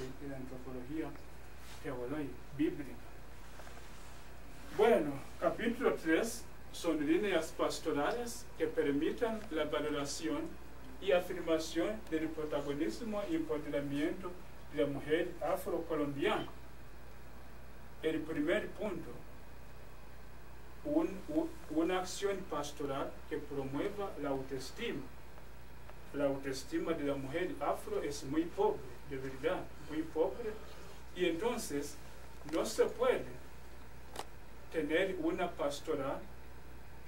y la antropología teológica, bíblica. Bueno, capítulo 3 son líneas pastorales que permitan la valoración y afirmación del protagonismo y empoderamiento de la mujer afrocolombiana. El primer punto, una acción pastoral que promueva la autoestima. La autoestima de la mujer afro es muy pobre, de verdad, muy pobre, y entonces no se puede tener una pastoral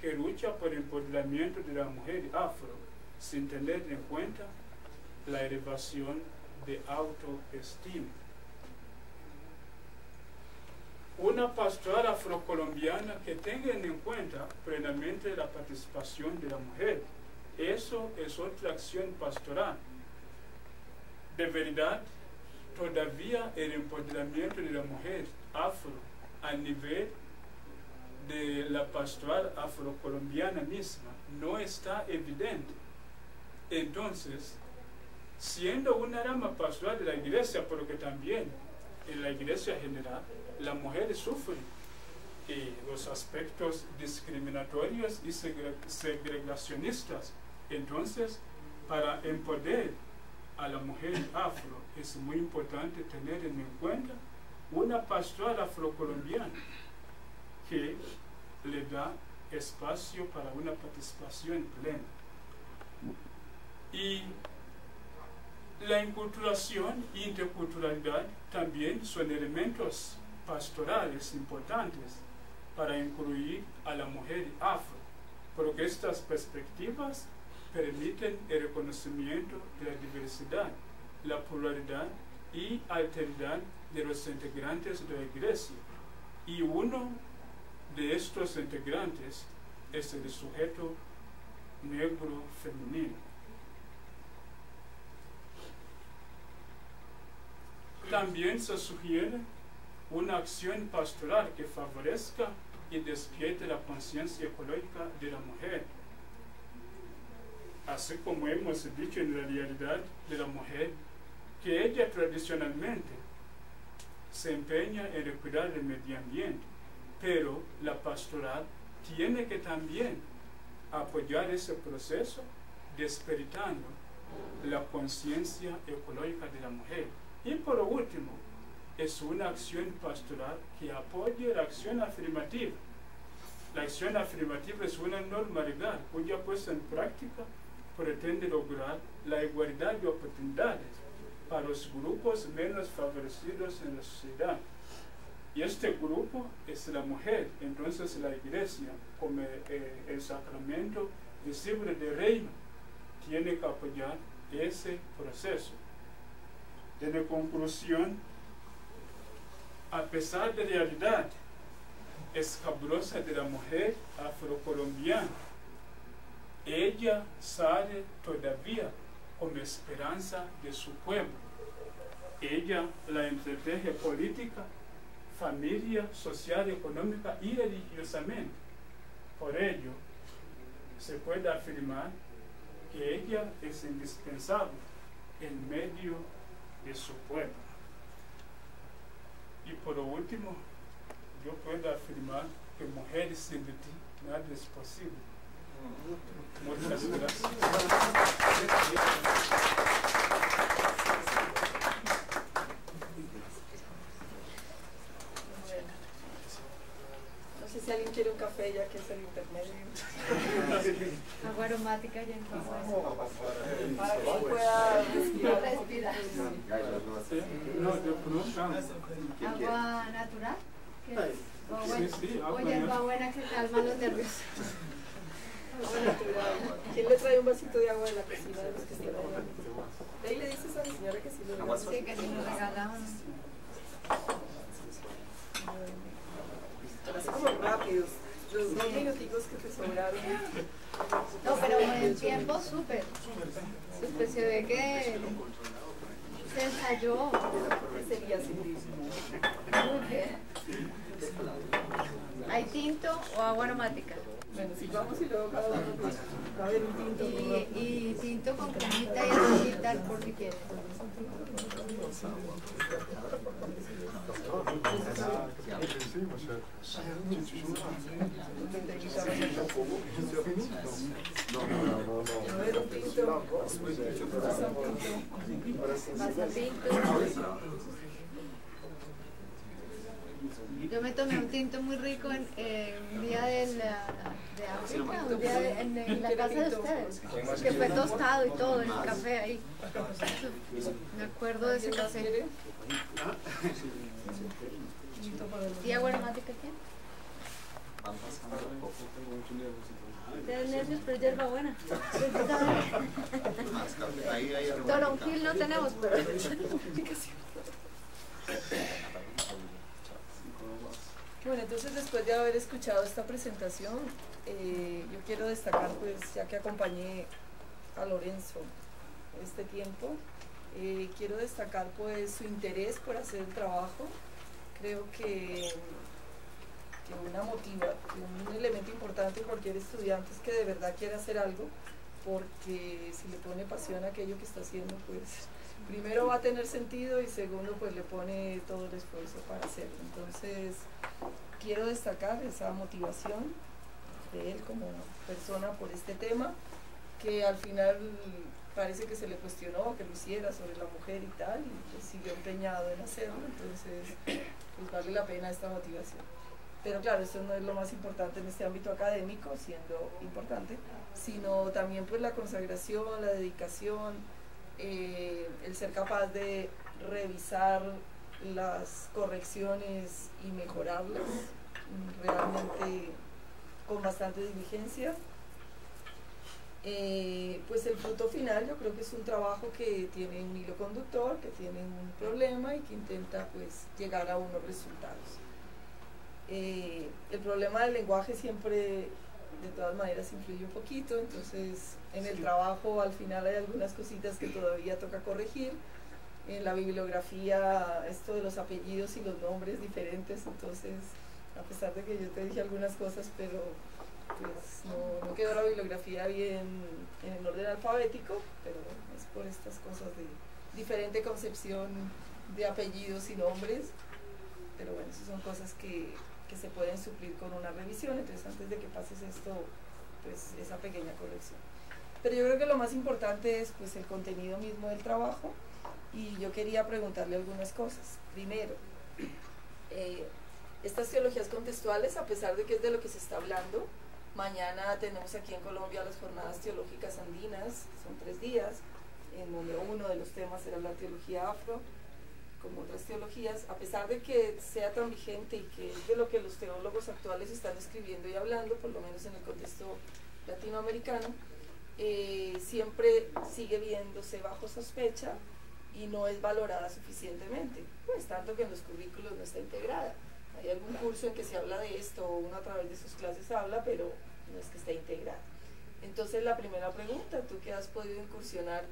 que lucha por el empoderamiento de la mujer afro sin tener en cuenta la elevación de autoestima. Una pastoral afrocolombiana que tenga en cuenta plenamente la participación de la mujer. Eso es otra acción pastoral. De verdad, todavía el empoderamiento de la mujer afro a nivel de la pastoral afrocolombiana misma no está evidente. Entonces, siendo una rama pastoral de la iglesia, porque también en la iglesia general, la mujer sufre los aspectos discriminatorios y segregacionistas. Entonces, para empoderar a la mujer afro, es muy importante tener en cuenta una pastoral afrocolombiana que le da espacio para una participación plena. Y la inculturación e interculturalidad también son elementos pastorales importantes para incluir a la mujer afro, porque estas perspectivas permiten el reconocimiento de la diversidad, la pluralidad y alteridad de los integrantes de la iglesia. Y uno de estos integrantes es el sujeto negro femenino. También se sugiere una acción pastoral que favorezca y despierte la conciencia ecológica de la mujer, así como hemos dicho en la realidad de la mujer, que ella tradicionalmente se empeña en cuidar del medio ambiente, pero la pastoral tiene que también apoyar ese proceso, despertando la conciencia ecológica de la mujer. Y por último, es una acción pastoral que apoya la acción afirmativa. La acción afirmativa es una normalidad cuya puesta en práctica pretende lograr la igualdad de oportunidades para los grupos menos favorecidos en la sociedad. Y este grupo es la mujer. Entonces la iglesia, como el sacramento visible del reino, tiene que apoyar ese proceso. En conclusión, a pesar de la realidad escabrosa de la mujer afrocolombiana, ella sale todavía con esperanza de su pueblo. Ella la entreteje política, familia, social, económica y religiosamente. Por ello, se puede afirmar que ella es indispensable en medio de su pueblo. Y por último, yo puedo afirmar que mujeres sin ti nada es posible. Muchas gracias. No sé si alguien quiere un café ya que es el intermedio. Agua aromática ya entonces. Para que pueda respirar. Agua natural. Sí, agua Oye, agua buena que calma los nervios. Agua natural. ¿Quién le trae un vasito de agua de la cocina de los que están allá? De ahí le dices a la señora que sí lo regala. Sí, que si nos regalan. Así como rápidos. Los 2 minuticos que te sobraron. No, pero en tiempo súper. Súper, se ve que se ensayó. ¿Qué sería así? Muy bien. ¿Hay tinto o agua aromática? Bueno, sí, vamos y luego cada uno va a haber un tinto. Y tinto con cremita y así y tal, por si quieres. A ver, un tinto. Pasa tinto. Yo me tomé un tinto muy rico en un día de África, un día en la casa de ustedes, que fue tostado y todo, el café ahí. Me acuerdo de ese café. ¿Y agua aromática qué? De nervios, pero hierba buena. Toronjil no tenemos, pero... Bueno, entonces después de haber escuchado esta presentación, yo quiero destacar, pues, ya que acompañé a Lorenzo este tiempo, quiero destacar pues su interés por hacer el trabajo. Creo que un elemento importante en cualquier estudiante es que de verdad quiere hacer algo, porque si le pone pasión a aquello que está haciendo, pues primero va a tener sentido y segundo pues le pone todo el esfuerzo para hacerlo. Entonces quiero destacar esa motivación de él como persona por este tema, que al final parece que se le cuestionó que lo hiciera sobre la mujer y tal, y pues siguió empeñado en hacerlo. Entonces pues vale la pena esta motivación. Pero claro, eso no es lo más importante en este ámbito académico, siendo importante, sino también pues la consagración, la dedicación, el ser capaz de revisar las correcciones y mejorarlas realmente con bastante diligencia. Pues el fruto final yo creo que es un trabajo que tiene un hilo conductor, que tiene un problema y que intenta pues llegar a unos resultados. El problema del lenguaje siempre de todas maneras influye un poquito, entonces en el trabajo al final hay algunas cositas que todavía toca corregir. En la bibliografía esto de los apellidos y los nombres diferentes, entonces a pesar de que yo te dije algunas cosas, pero pues no quedó la bibliografía bien en el orden alfabético, pero es por estas cosas de diferente concepción de apellidos y nombres. Pero bueno, esas son cosas que se pueden suplir con una revisión, entonces antes de que pases esto, pues esa pequeña corrección. Pero yo creo que lo más importante es pues el contenido mismo del trabajo, y yo quería preguntarle algunas cosas. Primero, estas teologías contextuales, a pesar de que es de lo que se está hablando, mañana tenemos aquí en Colombia las jornadas teológicas andinas, son 3 días, en donde uno de los temas será la teología afro, como otras teologías. A pesar de que sea tan vigente y que es de lo que los teólogos actuales están escribiendo y hablando, por lo menos en el contexto latinoamericano, siempre sigue viéndose bajo sospecha y no es valorada suficientemente, pues tanto que en los currículos no está integrada. Hay algún curso en que se habla de esto, o uno a través de sus clases habla, pero no es que esté integrada. Entonces la primera pregunta, tú que has podido incursionar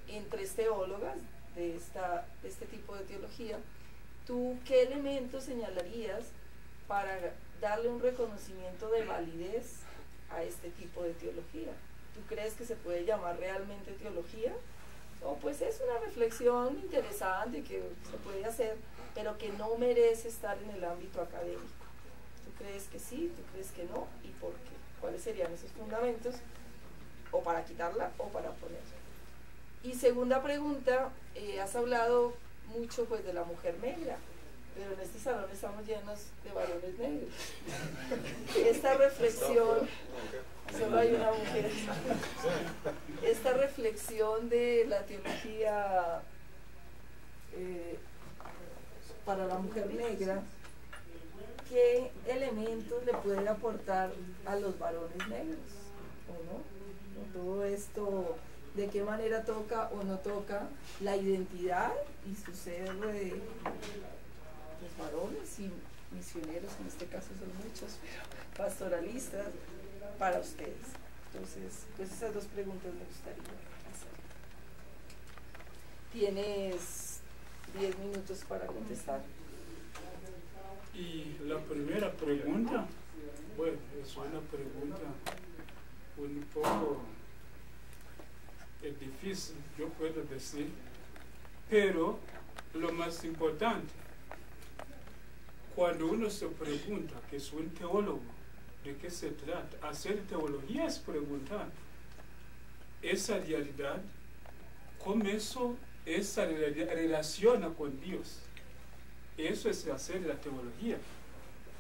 en 3 teólogas de este tipo de teología, ¿tú qué elementos señalarías para darle un reconocimiento de validez a este tipo de teología? ¿Tú crees que se puede llamar realmente teología? O pues es una reflexión interesante que se puede hacer, pero que no merece estar en el ámbito académico. ¿Tú crees que sí? ¿Tú crees que no? ¿Y por qué? ¿Cuáles serían esos fundamentos? O para quitarla o para ponerla. Y segunda pregunta, has hablado mucho pues de la mujer negra, pero en este salón estamos llenos de varones negros. Esta reflexión, solo hay una mujer, esta reflexión de la teología para la mujer negra, ¿qué elementos le puede aportar a los varones negros? ¿O no? Todo esto, ¿de qué manera toca o no toca la identidad y su ser de los varones y misioneros, en este caso son muchos, pero pastoralistas, para ustedes? Entonces, pues esas 2 preguntas me gustaría hacer. Tienes 10 minutos para contestar. Y la primera pregunta, bueno, es una pregunta un poco difícil, yo puedo decir, pero lo más importante, cuando uno se pregunta, que es un teólogo, ¿de qué se trata? Hacer teología es preguntar esa realidad, cómo esa realidad relaciona con Dios. Eso es hacer la teología.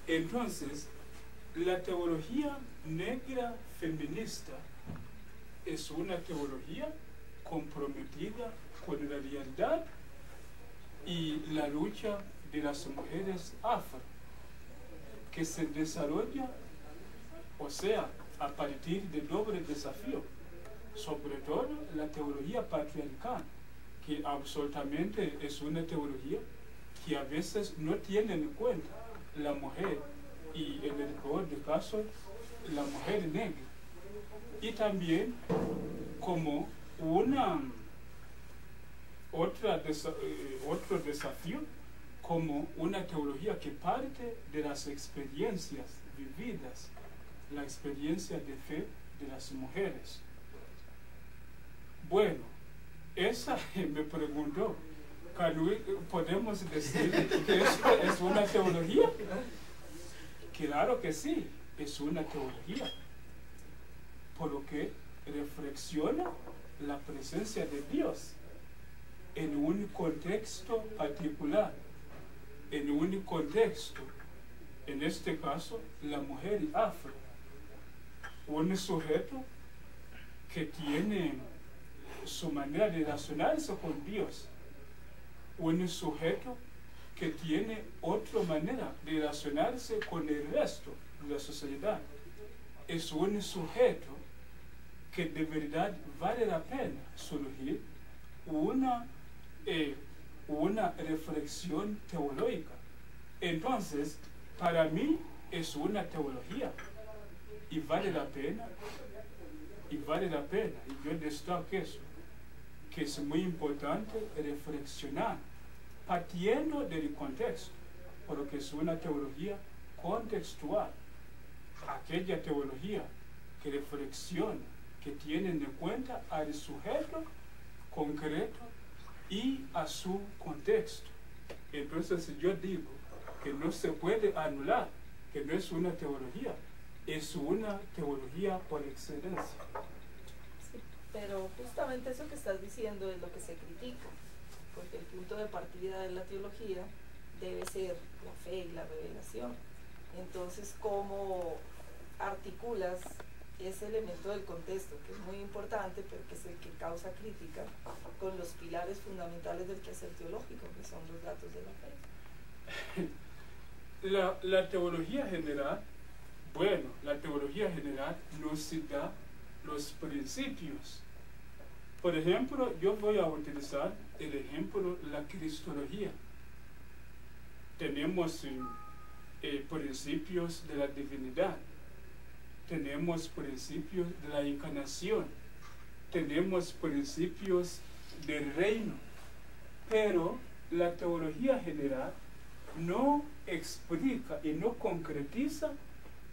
Entonces, la teología negra feminista es una teología comprometida con la realidad y la lucha de las mujeres afro, que se desarrolla, o sea, a partir de doble desafío, sobre todo la teología patriarcal, que absolutamente es una teología que a veces no tiene en cuenta la mujer y en el peor de casos la mujer negra, y también como otro desafío, como una teología que parte de las experiencias vividas, la experiencia de fe de las mujeres. Bueno, esa me preguntó, ¿podemos decir que eso es una teología? Claro que sí, es una teología, por lo que reflexiona la presencia de Dios en un contexto particular, en un contexto, en este caso, la mujer afro, un sujeto que tiene su manera de relacionarse con Dios, un sujeto que tiene otra manera de relacionarse con el resto de la sociedad. Es un sujeto que de verdad vale la pena surgir una reflexión teológica. Entonces, para mí es una teología y vale la pena, y yo destaco eso, que es muy importante reflexionar partiendo del contexto, porque es una teología contextual, aquella teología que reflexiona, que tiene en cuenta al sujeto concreto y a su contexto. Entonces yo digo que no se puede anular, que no es una teología, es una teología por excelencia. Sí, pero justamente eso que estás diciendo es lo que se critica, porque el punto de partida de la teología debe ser la fe y la revelación. Entonces, ¿cómo articulas ese elemento del contexto, que es muy importante, pero que es el que causa crítica, con los pilares fundamentales del quehacer teológico, que son los datos de la fe? La teología general, la teología general nos da los principios. Por ejemplo, yo voy a utilizar el ejemplo de la cristología. Tenemos principios de la divinidad, tenemos principios de la encarnación, tenemos principios del reino, pero la teología general no explica y no concretiza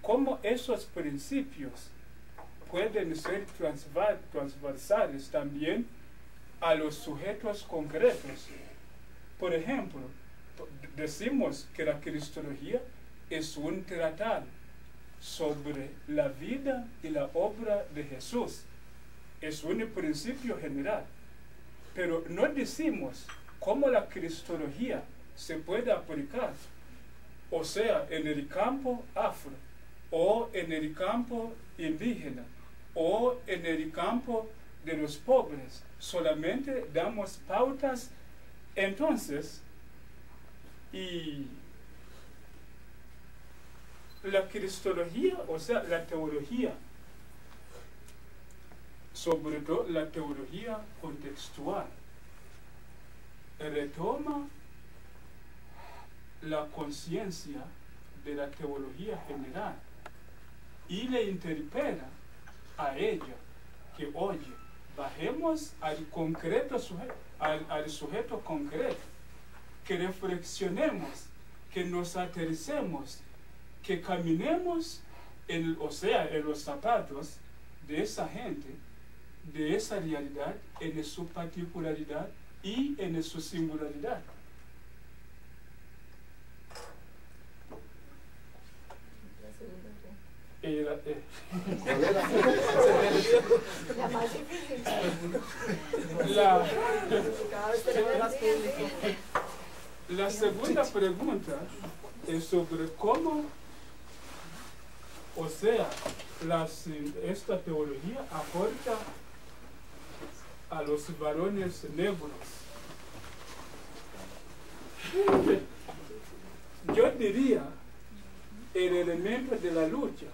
cómo esos principios pueden ser transversales también a los sujetos concretos. Por ejemplo, decimos que la cristología es un tratado sobre la vida y la obra de Jesús. Es un principio general, pero no decimos cómo la cristología se puede aplicar, o sea, en el campo afro, o en el campo indígena, o en el campo de los pobres. Solamente damos pautas. Entonces, y la cristología, o sea, la teología, sobre todo la teología contextual, retoma la conciencia de la teología general y le interpela a ella que, oye, bajemos al concreto al sujeto concreto, que reflexionemos, que nos aterricemos, que caminemos en los zapatos de esa gente, de esa realidad en su particularidad y en su singularidad. La más difícil. La segunda pregunta es sobre cómo, o sea, esta teología aporta a los varones negros. Yo diría el elemento de la lucha.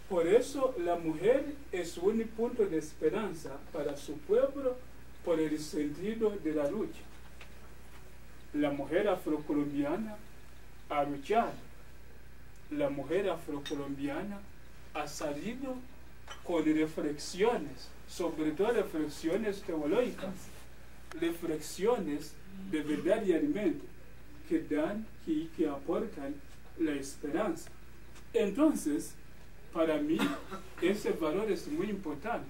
Por eso la mujer es un punto de esperanza para su pueblo por el sentido de la lucha. La mujer afrocolombiana ha luchado. La mujer afrocolombiana ha salido con reflexiones, sobre todo reflexiones teológicas, reflexiones de verdad y alimento que dan y que aportan la esperanza. Entonces, para mí, ese valor es muy importante.